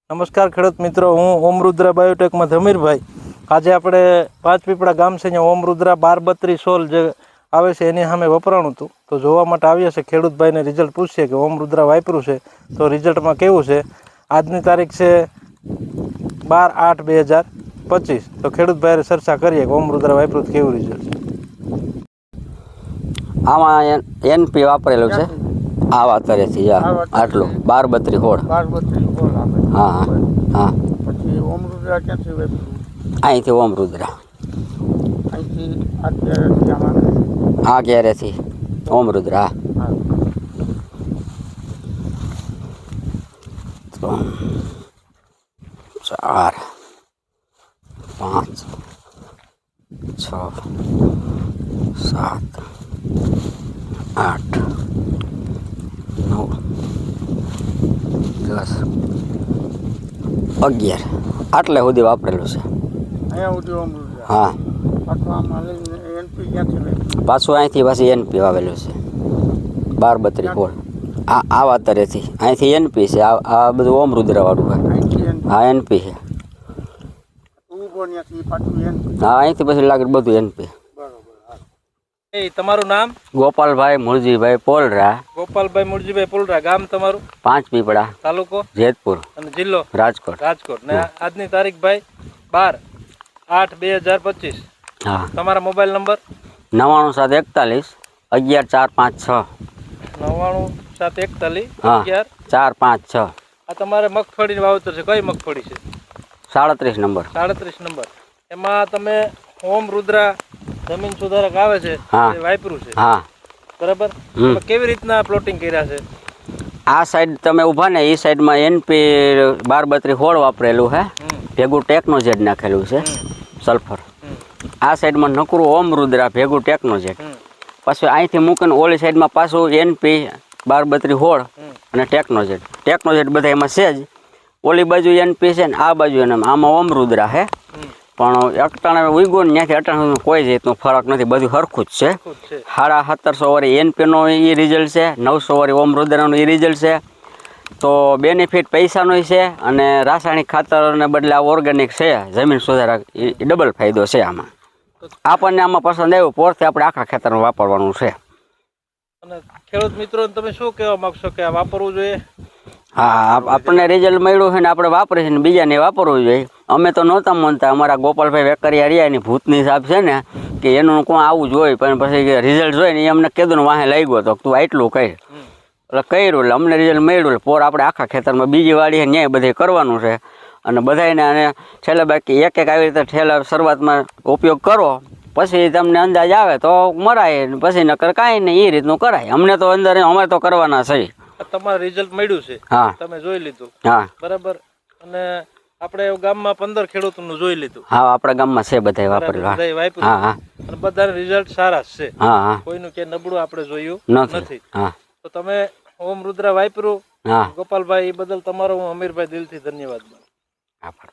નમસ્કાર ખેડૂત મિત્રો, હું ઓમરુદ્રા બાયોટેકમાં ધમીરભાઈ. આજે આપણે પાંચપીપળા ગામ છે ત્યાં ઓમરુદ્રા 1232 જે આવે છે એની સામે વપરાણું હતું, તો જોવા માટે આવ્યા છે. ખેડૂતભાઈને રિઝલ્ટ પૂછીએ કે ઓમરુદ્રા વાપર્યું છે તો રિઝલ્ટમાં કેવું છે. આજની તારીખ છે 12/8/2025. તો ખેડૂતભાઈ ચર્ચા કરીએ કે ઓમરુદ્રા વાપર્યું તો કેવું રિઝલ્ટ છે. આમાં NP વાપરેલું છે. આવા તરેથી આટલું 1232 હા હા. પછી ઓમરુદ્રા ક્યાંથી વાપર્યું? અહીંથી ઓમરુદ્રા, અહીંથી આ ક્યારેથી ઓમરુદ્રા. 4 5 6 7 8 9 10 11 આટલે સુધી વાપરેલું છે. અહીંયા સુધી ઓમરુદ્રા. હા, પાછું આમાં લઈને NP ક્યાંથી વાપર્યું? પાછું અહીંથી પાછી NP વાવેલું છે 1232 આવા તરેથી. અહીંથી NP છે. આ બધું ઓમરુદ્રા વાળું છે. અહીંથી NP. હા, NP છે. ઉભો ત્યાંથી પાછું NP. હા, અહીંથી પછી લાગે બધું NP. બરોબર. એ તમારું નામ? ગોપાલભાઈ મુરજીભાઈ પોલરા. ગોપાલભાઈ મુરજીભાઈ પોલરા. ગામ તમારું? પાંચપીપળા, તાલુકો જેતપુર, અને જિલ્લો રાજકોટ. રાજકોટ. ને આજની તારીખ ભાઈ 12/8/2025. હા, તમારા મોબાઈલ નંબર? 9741 11456. 9741 હા, 11456. 456. આ તમારે મગફળીની વાવેતર છે. કઈ મગફળી છે? 37 નંબર. 37 નંબર. એમાં તમે ઓમરુદ્રા જમીન સુધારક આવે છે હા. એ વાપર્યું છે, હા, બરાબર? હમ. તમે કેવી રીતના પ્લોટિંગ કર્યા છે? આ સાઈડ તમે ઊભા ને, એ સાઈડમાં NP 1232 વાપરેલું છે. ભેગું ટેકનોજેટ નાખેલું છે, સલ્ફર. આ સાઈડમાં નકરું ઓમરુદ્રા ભેગું ટેકનોજેટ. પછી અહીંથી મૂકીને ઓલી સાઈડમાં પાછું NP 1232 અને ટેકનોજેટ બધા એમાં છે જ. ઓલી બાજુ NP છે ને આ બાજુ આમાં ઓમરુદ્રા છે. પણ અટાણે ઉગો ને ત્યાંથી અટાણે કોઈ જાતનો ફરક નથી, બધું સરખું જ છે. 1750 વાળી NPનો એ રિઝલ્ટ છે, 900 વાળી ઓમરુદ્રાનો એ રિઝલ્ટ છે. તો બેનિફિટ પૈસાનો છે અને રાસાયણિક ખાતરને બદલે આ ઓર્ગેનિક છે જમીન સુધારક, એ ડબલ ફાયદો છે આમાં. આપણને આમાં પસંદ આવ્યું પોરથી આપણે આખા ખેતરમાં વાપરવાનું છે. અને ખેડૂત મિત્રોને તમે શું કહેવા માંગશો કે આ વાપરવું જોઈએ? હા, આપણને રિઝલ્ટ મળ્યું છે ને આપણે વાપરીએ છીએ ને બીજાને વાપરવું જોઈએ. અમે તો નહોતા માનતા. અમારા ગોપાલભાઈ વેકરિયા રહ્યા એની ભૂતની સાહેબ છે ને કે એનું કોઈ આવું જોઈએ, પણ પછી રિઝલ્ટ જોઈ ને એ અમને કીધું ને વાહે લાગ્યો તો તું આટલું કહી એટલે કર્યું, એટલે અમને રિઝલ્ટ મળ્યું. એટલે પોર આપણે આખા ખેતરમાં બીજી વાળી ન્યાય બધે કરવાનું છે. અને બધાને અને છેલ્લે બાકી એક આવી રીતે છેલ્લે શરૂઆતમાં ઉપયોગ કરો, પછી તમને અંદાજ આવે તો મરાય, પછી નકર કાંઈ નહીં, એ રીતનું કરાય. અમને તો અંદર અમે તો કરવાના છે. તમારે રિઝલ્ટ મળ્યું છે, હા, તમે જોઈ લીધું, હા, બરાબર? અને આપણે ગામમાં 15 ખેડૂતોનું જોઈ લીધું. હા, આપણા ગામમાં છે બધા વાપરેલું. બધાએ વાપર્યું. હા, હા, અને બધાના રિઝલ્ટ સારા જ છે. હા, હા, કોઈનું કે નબળું આપણે જોયું નથી. હા, તો તમે ઓમરુદ્રા વાપર્યું હા, ગોપાલભાઈ, એ બદલ તમારો હું અમીરભાઈ દિલથી ધન્યવાદ માનું. આભાર.